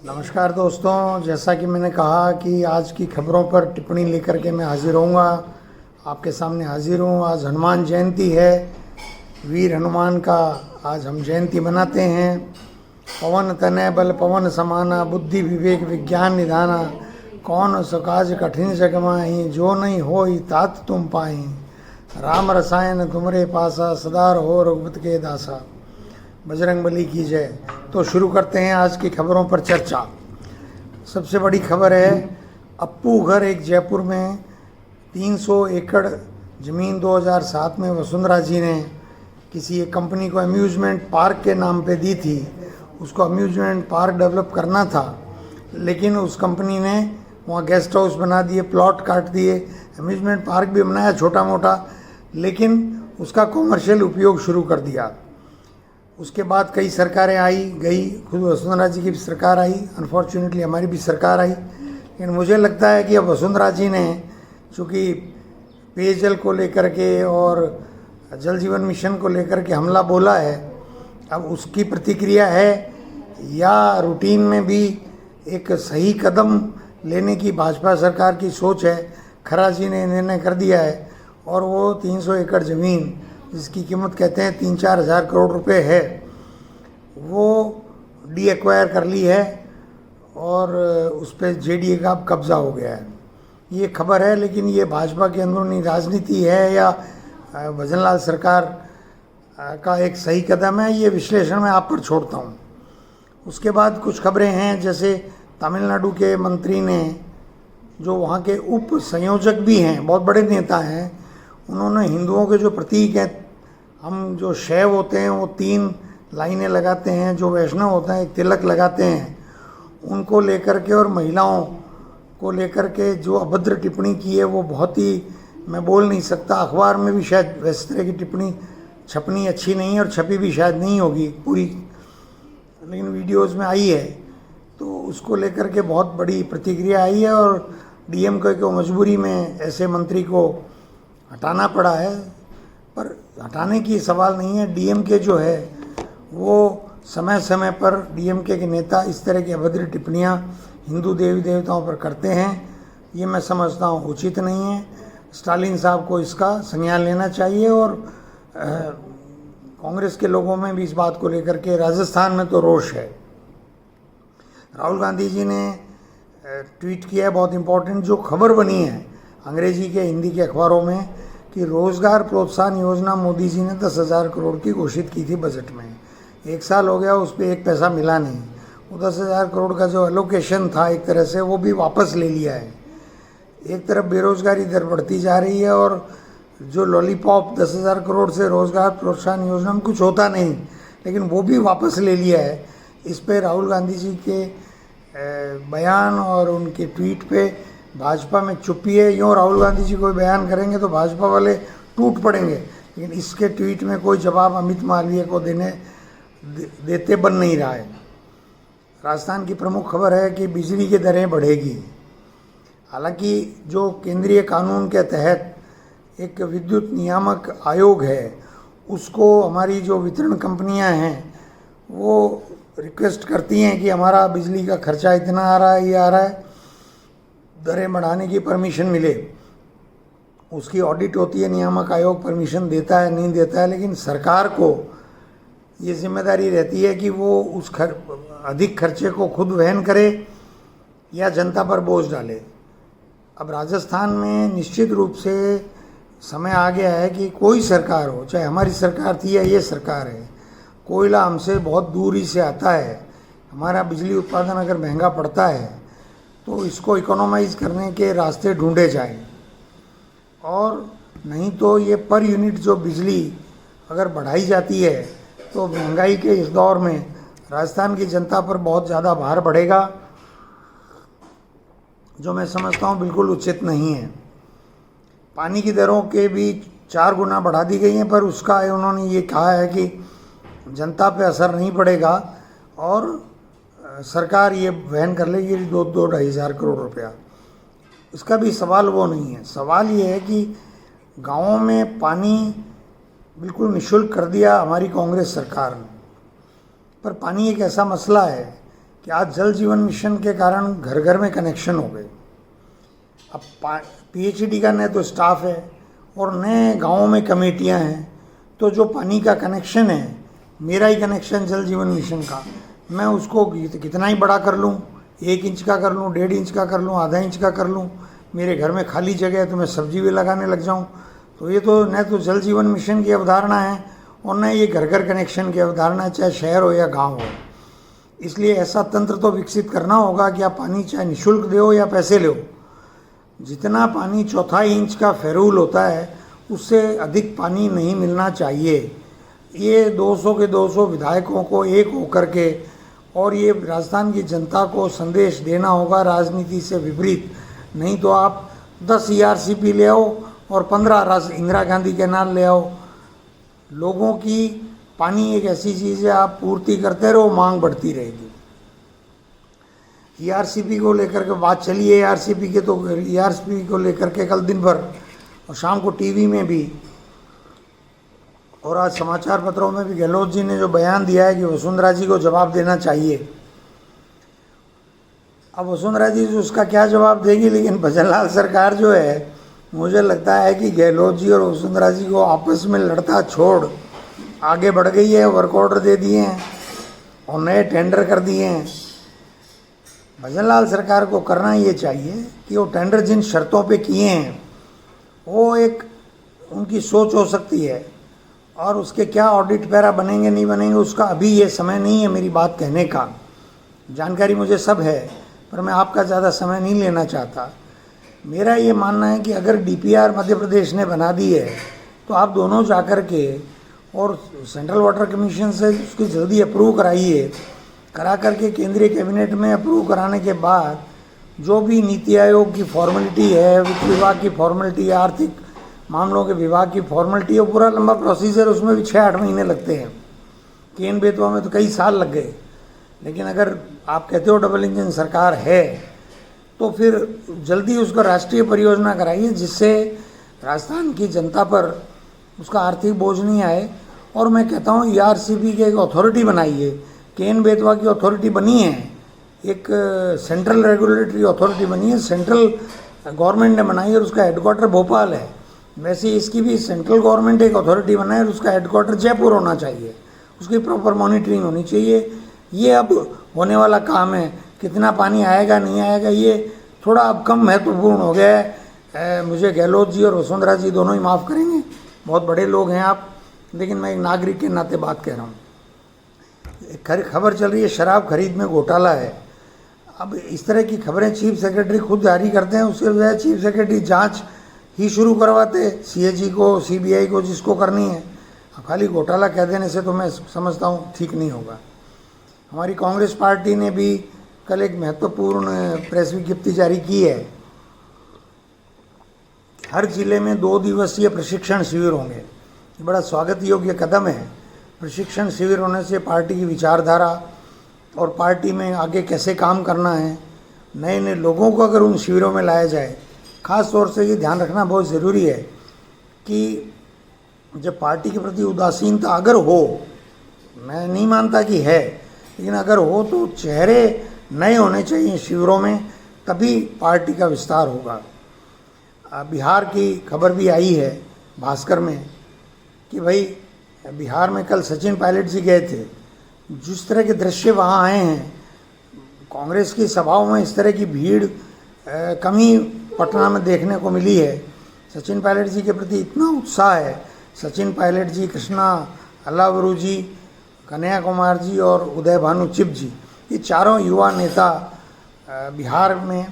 नमस्कार दोस्तों, जैसा कि मैंने कहा कि आज की खबरों पर टिप्पणी लेकर के मैं हाजिर होऊंगा। आपके सामने हाजिर हूँ। आज हनुमान जयंती है। वीर हनुमान का आज हम जयंती मनाते हैं। पवन तनय बल पवन समाना, बुद्धि विवेक विज्ञान निधाना, कौन सो काज कठिन जग माही, जो नहीं होई तात तुम पाई, राम रसायन तुमरे पासा, सदा रहो रघुपति के दासा। बजरंगबली की जय। तो शुरू करते हैं आज की खबरों पर चर्चा। सबसे बड़ी खबर है अप्पू घर एक जयपुर में 300 एकड़ ज़मीन 2007 में वसुंधरा जी ने किसी एक कंपनी को अम्यूज़मेंट पार्क के नाम पे दी थी। उसको अम्यूज़मेंट पार्क डेवलप करना था, लेकिन उस कंपनी ने वहाँ गेस्ट हाउस बना दिए, प्लॉट काट दिए। अम्यूज़मेंट पार्क भी बनाया छोटा मोटा, लेकिन उसका कॉमर्शियल उपयोग शुरू कर दिया। उसके बाद कई सरकारें आई गई, खुद वसुंधरा जी की भी सरकार आई, अनफॉर्चुनेटली हमारी भी सरकार आई। लेकिन मुझे लगता है कि अब वसुंधरा जी ने चूँकि पेयजल को लेकर के और जल जीवन मिशन को लेकर के हमला बोला है, अब उसकी प्रतिक्रिया है या रूटीन में भी एक सही कदम लेने की भाजपा सरकार की सोच है। खरा जी ने निर्णय कर दिया है और वो 300 एकड़ ज़मीन जिसकी कीमत कहते हैं 3-4 हज़ार करोड़ रुपए है, वो डी एक्वायर कर ली है और उस पर जेडीए का कब्ज़ा हो गया है। ये खबर है, लेकिन ये भाजपा की अंदरूनी राजनीति है या भजनलाल सरकार का एक सही कदम है, ये विश्लेषण मैं आप पर छोड़ता हूँ। उसके बाद कुछ खबरें हैं, जैसे तमिलनाडु के मंत्री ने, जो वहाँ के उप संयोजक भी हैं, बहुत बड़े नेता हैं, उन्होंने हिंदुओं के जो प्रतीक हैं, हम जो शैव होते हैं वो 3 लाइनें लगाते हैं, जो वैष्णव होते हैं एक तिलक लगाते हैं, उनको लेकर के और महिलाओं को लेकर के जो अभद्र टिप्पणी की है वो बहुत ही, मैं बोल नहीं सकता। अखबार में भी शायद वैसे तरह की टिप्पणी छपनी अच्छी नहीं है और छपी भी शायद नहीं होगी पूरी, लेकिन वीडियोज़ में आई है। तो उसको लेकर के बहुत बड़ी प्रतिक्रिया आई है और डीएमके को मजबूरी में ऐसे मंत्री को हटाना पड़ा है। पर हटाने की सवाल नहीं है, डीएमके जो है वो समय समय पर डीएमके के नेता इस तरह की अभद्र टिप्पणियां हिंदू देवी देवताओं पर करते हैं। ये मैं समझता हूँ उचित नहीं है। स्टालिन साहब को इसका संज्ञान लेना चाहिए और कांग्रेस के लोगों में भी इस बात को लेकर के, राजस्थान में तो रोष है। राहुल गांधी जी ने ट्वीट किया है, बहुत इम्पोर्टेंट जो खबर बनी है अंग्रेजी के हिंदी के अखबारों में, कि रोज़गार प्रोत्साहन योजना मोदी जी ने 10,000 करोड़ की घोषित की थी बजट में। 1 साल हो गया, उस पर 1 पैसा मिला नहीं। वो 10,000 करोड़ का जो एलोकेशन था एक तरह से, वो भी वापस ले लिया है। एक तरफ बेरोज़गारी दर बढ़ती जा रही है और जो लॉलीपॉप 10,000 करोड़ से रोज़गार प्रोत्साहन योजना में कुछ होता नहीं, लेकिन वो भी वापस ले लिया है। इस पर राहुल गांधी जी के बयान और उनके ट्वीट पे भाजपा में चुप्पी है। यूँ राहुल गांधी जी कोई बयान करेंगे तो भाजपा वाले टूट पड़ेंगे, लेकिन इसके ट्वीट में कोई जवाब अमित मालवीय को देते बन नहीं रहा है। राजस्थान की प्रमुख खबर है कि बिजली की दरें बढ़ेगी। हालांकि जो केंद्रीय कानून के तहत एक विद्युत नियामक आयोग है, उसको हमारी जो वितरण कंपनियां हैं वो रिक्वेस्ट करती हैं कि हमारा बिजली का खर्चा इतना आ रहा है, ये आ रहा है, दरें बढ़ाने की परमिशन मिले। उसकी ऑडिट होती है, नियामक आयोग परमिशन देता है नहीं देता है, लेकिन सरकार को ये जिम्मेदारी रहती है कि वो उस अधिक खर्चे को खुद वहन करे या जनता पर बोझ डाले। अब राजस्थान में निश्चित रूप से समय आ गया है कि कोई सरकार हो, चाहे हमारी सरकार थी या ये सरकार है, कोयला हमसे बहुत दूरी से आता है। हमारा बिजली उत्पादन अगर महंगा पड़ता है तो इसको इकोनोमाइज़ करने के रास्ते ढूंढे जाएं, और नहीं तो ये पर यूनिट जो बिजली अगर बढ़ाई जाती है तो महंगाई के इस दौर में राजस्थान की जनता पर बहुत ज़्यादा भार बढ़ेगा, जो मैं समझता हूँ बिल्कुल उचित नहीं है। पानी की दरों के भी 4 गुना बढ़ा दी गई हैं, पर उसका उन्होंने ये कहा है कि जनता पे असर नहीं पड़ेगा और सरकार ये वहन कर लेगी 2-2-2.5 हज़ार करोड़ रुपया। इसका भी सवाल वो नहीं है। सवाल ये है कि गाँवों में पानी बिल्कुल निःशुल्क कर दिया हमारी कांग्रेस सरकार ने, पर पानी एक ऐसा मसला है कि आज जल जीवन मिशन के कारण घर घर में कनेक्शन हो गए। अब पीएचईडी का नए तो स्टाफ है और नए गाँवों में कमेटियाँ हैं, तो जो पानी का कनेक्शन है, मेरा ही कनेक्शन जल जीवन मिशन का, मैं उसको कितना ही बड़ा कर लूँ, 1 इंच का कर लूँ, 1.5 इंच का कर लूँ, आधा इंच का कर लूँ, मेरे घर में खाली जगह है तो मैं सब्जी भी लगाने लग जाऊँ, तो ये तो न तो जल जीवन मिशन की अवधारणा है और न ये घर घर कनेक्शन की अवधारणा है, चाहे शहर हो या गांव हो। इसलिए ऐसा तंत्र तो विकसित करना होगा कि आप पानी चाहे निःशुल्क दो या पैसे लो, जितना पानी 1/4 इंच का फेरूल होता है उससे अधिक पानी नहीं मिलना चाहिए। ये 200 के 200 विधायकों को एक होकर के और ये राजस्थान की जनता को संदेश देना होगा राजनीति से विपरीत। नहीं तो आप 10 ERCP ले आओ और 15 इंदिरा गांधी कैनाल ले आओ। लोगों की पानी एक ऐसी चीज़ है, आप पूर्ति करते रहो, मांग बढ़ती रहेगी। ERCP को लेकर के बात चली है, ERCP के तो ERCP को लेकर के कल दिन भर और शाम को टीवी में भी और आज समाचार पत्रों में भी गहलोत जी ने जो बयान दिया है कि वसुंधरा जी को जवाब देना चाहिए। अब वसुंधरा जी उसका क्या जवाब देगी, लेकिन भजनलाल सरकार जो है, मुझे लगता है कि गहलोत जी और वसुंधरा जी को आपस में लड़ता छोड़ आगे बढ़ गई है। वर्क ऑर्डर दे दिए हैं और नए टेंडर कर दिए हैं। भजनलाल सरकार को करना ये चाहिए कि वो टेंडर जिन शर्तों पे किए हैं वो एक उनकी सोच हो सकती है, और उसके क्या ऑडिट पैरा बनेंगे नहीं बनेंगे उसका अभी ये समय नहीं है मेरी बात कहने का। जानकारी मुझे सब है, पर मैं आपका ज़्यादा समय नहीं लेना चाहता। मेरा ये मानना है कि अगर DPR मध्य प्रदेश ने बना दी है तो आप दोनों जाकर के और सेंट्रल वाटर कमीशन से उसकी जल्दी अप्रूव कराइए। करा करके केंद्रीय कैबिनेट में अप्रूव कराने के बाद जो भी नीति आयोग की फॉर्मेलिटी है, वित्त विभाग की फॉर्मेलिटी है, आर्थिक मामलों के विभाग की फॉर्मेलिटी है, पूरा लंबा प्रोसीजर, उसमें भी 6-8 महीने लगते हैं। केन बेतवा में तो कई साल लग गए। लेकिन अगर आप कहते हो डबल इंजन सरकार है तो फिर जल्दी उसका राष्ट्रीय परियोजना कराइए, जिससे राजस्थान की जनता पर उसका आर्थिक बोझ नहीं आए। और मैं कहता हूँ ERCP की एक अथॉरिटी बनाइए। केन बेतवा की अथॉरिटी बनी है, एक सेंट्रल रेगुलेटरी अथॉरिटी बनी है, सेंट्रल गवर्नमेंट ने बनाई है और उसका हेडक्वार्टर भोपाल है। वैसे इसकी भी सेंट्रल गवर्नमेंट एक अथॉरिटी बनाए और उसका हेडक्वार्टर जयपुर होना चाहिए, उसकी प्रॉपर मॉनिटरिंग होनी चाहिए। ये अब होने वाला काम है। कितना पानी आएगा नहीं आएगा ये थोड़ा अब कम महत्वपूर्ण हो गया है। मुझे गहलोत जी और वसुंधरा जी दोनों ही माफ़ करेंगे, बहुत बड़े लोग हैं आप, लेकिन मैं एक नागरिक के नाते बात कह रहा हूँ। खबर चल रही है शराब खरीद में घोटाला है। अब इस तरह की खबरें चीफ सेक्रेटरी खुद जारी करते हैं, उसके बजाय चीफ सेक्रेटरी जांच ही शुरू करवाते CAG को, CBI को, जिसको करनी है। खाली घोटाला कह देने से तो मैं समझता हूँ ठीक नहीं होगा। हमारी कांग्रेस पार्टी ने भी कल एक महत्वपूर्ण प्रेस विज्ञप्ति जारी की है। हर जिले में 2 दिवसीय प्रशिक्षण शिविर होंगे। ये बड़ा स्वागत योग्य कदम है। प्रशिक्षण शिविर होने से पार्टी की विचारधारा और पार्टी में आगे कैसे काम करना है, नए नए लोगों को अगर उन शिविरों में लाया जाए। ख़ास तौर से ये ध्यान रखना बहुत ज़रूरी है कि जब पार्टी के प्रति उदासीनता अगर हो, मैं नहीं मानता कि है, लेकिन अगर हो तो चेहरे नए होने चाहिए शिविरों में, तभी पार्टी का विस्तार होगा। बिहार की खबर भी आई है भास्कर में कि भाई बिहार में कल सचिन पायलट जी गए थे। जिस तरह के दृश्य वहाँ आए हैं, कांग्रेस की सभाओं में इस तरह की भीड़ कम ही पटना में देखने को मिली है। सचिन पायलट जी के प्रति इतना उत्साह है। सचिन पायलट जी, कृष्णा अल्लावरू जी, कन्हैया कुमार जी और उदय भानु चिप जी, ये चारों युवा नेता बिहार में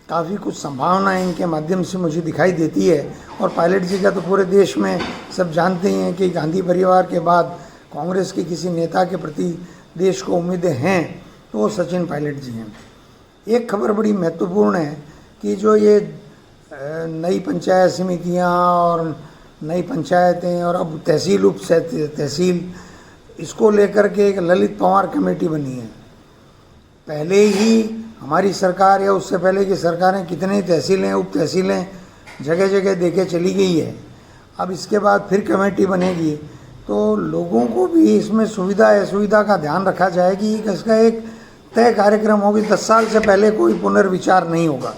काफ़ी कुछ संभावनाएं इनके माध्यम से मुझे दिखाई देती है। और पायलट जी का तो पूरे देश में सब जानते ही हैं कि गांधी परिवार के बाद कांग्रेस के किसी नेता के प्रति देश को उम्मीदें हैं तो वो सचिन पायलट जी हैं। एक खबर बड़ी महत्वपूर्ण है कि जो ये नई पंचायत समितियां और नई पंचायतें और अब तहसील उप तहसील, इसको लेकर के एक ललित पंवार कमेटी बनी है। पहले ही हमारी सरकार या उससे पहले की सरकारें कितनी तहसीलें, उप तहसीलें जगह जगह देके चली गई है। अब इसके बाद फिर कमेटी बनेगी तो लोगों को भी इसमें सुविधा असुविधा का ध्यान रखा जाए कि इसका एक तय कार्यक्रम होगी, 10 साल से पहले कोई पुनर्विचार नहीं होगा।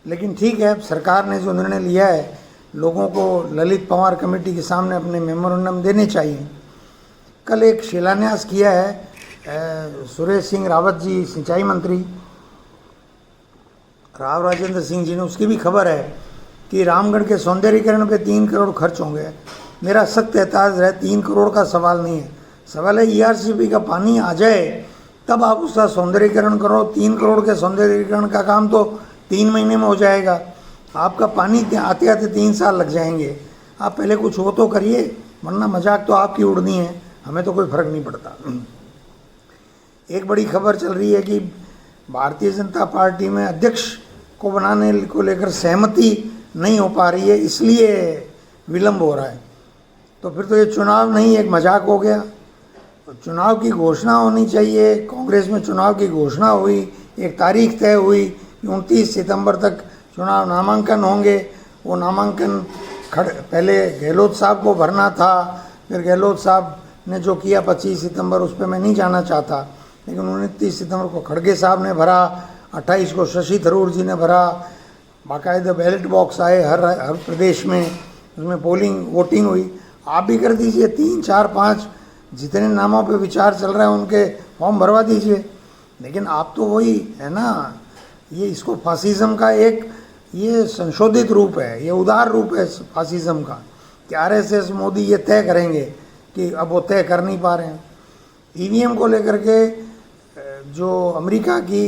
लेकिन ठीक है, सरकार ने जो निर्णय लिया है, लोगों को ललित पंवार कमेटी के सामने अपने मेमोरेंडम देने चाहिए। कल एक शिलान्यास किया है सुरेश सिंह रावत जी, सिंचाई मंत्री, राव राजेंद्र सिंह जी ने, उसकी भी खबर है कि रामगढ़ के सौंदर्यीकरण पे 3 करोड़ खर्च होंगे। मेरा सख्त एतराज़ है, 3 करोड़ का सवाल नहीं है, सवाल है ERCP का पानी आ जाए तब आप उसका सौंदर्यीकरण करो। 3 करोड़ के सौंदर्यीकरण का काम तो 3 महीने में हो जाएगा, आपका पानी आते आते 3 साल लग जाएंगे। आप पहले कुछ हो तो करिए, वरना मजाक तो आपकी उड़नी है, हमें तो कोई फर्क नहीं पड़ता। एक बड़ी खबर चल रही है कि भारतीय जनता पार्टी में अध्यक्ष को बनाने को लेकर सहमति नहीं हो पा रही है, इसलिए विलंब हो रहा है। तो फिर तो ये चुनाव नहीं, एक मजाक हो गया। तो चुनाव की घोषणा होनी चाहिए। कांग्रेस में चुनाव की घोषणा हुई, एक तारीख तय हुई कि 29 सितंबर तक चुनाव नामांकन होंगे। वो नामांकन पहले गहलोत साहब को भरना था, फिर गहलोत साहब ने जो किया 25 सितंबर, उस पर मैं नहीं जाना चाहता, लेकिन 29 सितंबर को खड़गे साहब ने भरा, 28 को शशि थरूर जी ने भरा, बाकायदा बैलेट बॉक्स आए हर प्रदेश में, उसमें वोटिंग हुई। आप भी कर दीजिए, 3, 4, 5 जितने नामों पे विचार चल रहा है उनके फॉर्म भरवा दीजिए। लेकिन आप तो वही है ना, ये इसको फासिज्म का एक ये संशोधित रूप है, ये उदार रूप है फासिज्म का, कि RSS मोदी ये तय करेंगे कि अब वो तय कर नहीं पा रहे हैं। EVM को लेकर के जो अमेरिका की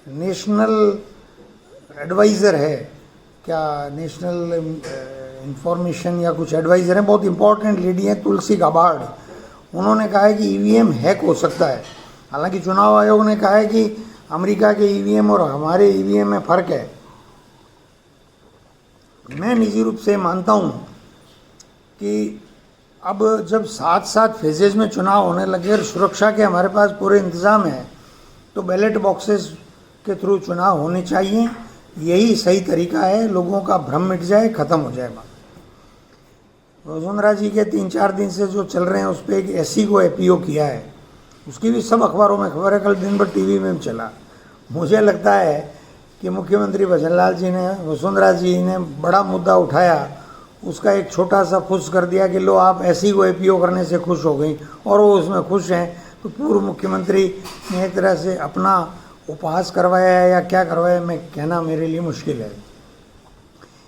नेशनल एडवाइज़र है, क्या नेशनल इंफॉर्मेशन या कुछ एडवाइज़र है, बहुत इंपॉर्टेंट लेडी है, तुलसी गाबार्ड, उन्होंने कहा है कि EVM हैक हो सकता है। हालांकि चुनाव आयोग ने कहा है कि अमेरिका के EVM और हमारे EVM में फ़र्क है। मैं निजी रूप से मानता हूँ कि अब जब 7 फेजेज में चुनाव होने लगे और सुरक्षा के हमारे पास पूरे इंतज़ाम है, तो बैलेट बॉक्सेस के थ्रू चुनाव होने चाहिए। यही सही तरीका है, लोगों का भ्रम मिट जाए, ख़त्म हो जाए बात। वसुंधरा जी के 3-4 दिन से जो चल रहे हैं उस पर एक SC को APO किया है, उसकी भी सब अखबारों में खबर है, कल दिन भर TV में चला। मुझे लगता है कि मुख्यमंत्री भजनलाल जी ने, वसुंधरा जी ने बड़ा मुद्दा उठाया, उसका एक छोटा सा फुस कर दिया कि लो आप SC को APO करने से खुश हो गई और वो उसमें खुश हैं। तो पूर्व मुख्यमंत्री ने एक तरह से अपना उपहास करवाया है या क्या करवाया, मैं कहना मेरे लिए मुश्किल है।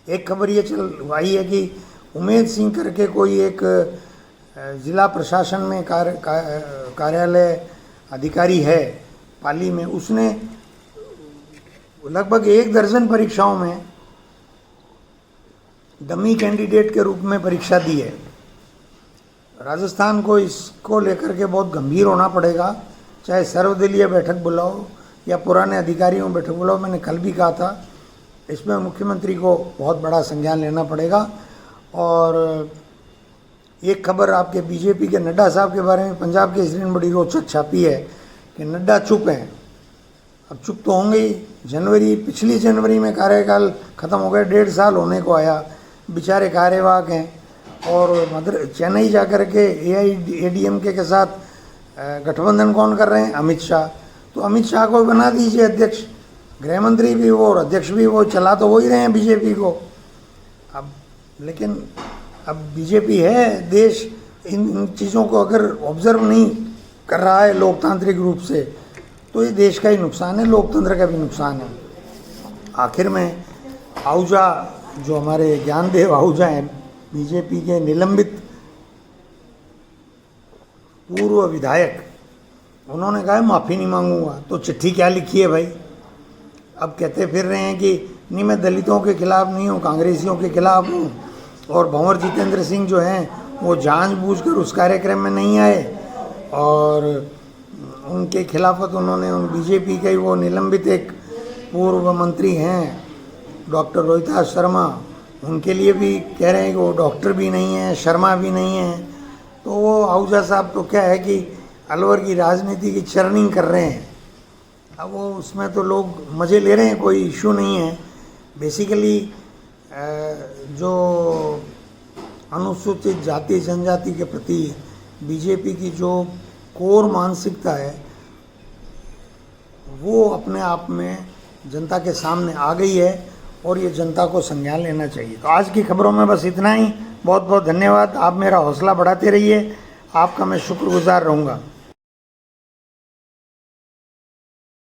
एक खबर ये चल आई है कि उमेद सिंह करके कोई एक जिला प्रशासन में कार्यालय अधिकारी है पाली में, उसने लगभग 1 दर्जन परीक्षाओं में डमी कैंडिडेट के रूप में परीक्षा दी है। राजस्थान को इसको लेकर के बहुत गंभीर होना पड़ेगा, चाहे सर्वदलीय बैठक बुलाओ या पुराने अधिकारियों बैठक बुलाओ। मैंने कल भी कहा था, इसमें मुख्यमंत्री को बहुत बड़ा संज्ञान लेना पड़ेगा। और एक खबर आपके बीजेपी के नड्डा साहब के बारे में पंजाब केसरी ने बड़ी रोचक छापी है कि नड्डा चुप हैं। अब चुप तो होंगे ही, पिछली जनवरी में कार्यकाल ख़त्म हो गया, 1.5 साल होने को आया, बेचारे कार्यवाहक हैं। और चेन्नई जा कर के AIADMK के साथ गठबंधन कौन कर रहे हैं? अमित शाह। तो अमित शाह को बना दीजिए अध्यक्ष, गृह मंत्री भी वो और अध्यक्ष भी वो, चला तो वो ही रहे हैं बीजेपी को। अब लेकिन अब बीजेपी है, देश इन चीज़ों को अगर ऑब्जर्व नहीं कर रहा है लोकतांत्रिक रूप से, तो ये देश का ही नुकसान है, लोकतंत्र का भी नुकसान है। आखिर में आहूजा, जो हमारे ज्ञानदेव आहूजा हैं, बीजेपी के निलंबित पूर्व विधायक, उन्होंने कहा माफ़ी नहीं मांगूंगा। तो चिट्ठी क्या लिखी है भाई? अब कहते फिर रहे हैं कि नहीं मैं दलितों के खिलाफ नहीं हूँ, कांग्रेसियों के खिलाफ हूँ। और भंवर जितेंद्र सिंह जो हैं वो जानबूझकर उस कार्यक्रम में नहीं आए और उनके खिलाफत उन्होंने उन बीजेपी के वो निलंबित एक पूर्व मंत्री हैं डॉक्टर रोहितास शर्मा, उनके लिए भी कह रहे हैं कि वो डॉक्टर भी नहीं है, शर्मा भी नहीं है। तो वो आहूजा साहब तो क्या है कि अलवर की राजनीति की चर्निंग कर रहे हैं। अब वो उसमें तो लोग मज़े ले रहे हैं, कोई इशू नहीं है। बेसिकली जो अनुसूचित जाति जनजाति के प्रति बीजेपी की जो कोर मानसिकता है वो अपने आप में जनता के सामने आ गई है और ये जनता को संज्ञान लेना चाहिए। तो आज की खबरों में बस इतना ही। बहुत बहुत धन्यवाद। आप मेरा हौसला बढ़ाते रहिए, आपका मैं शुक्रगुजार रहूँगा।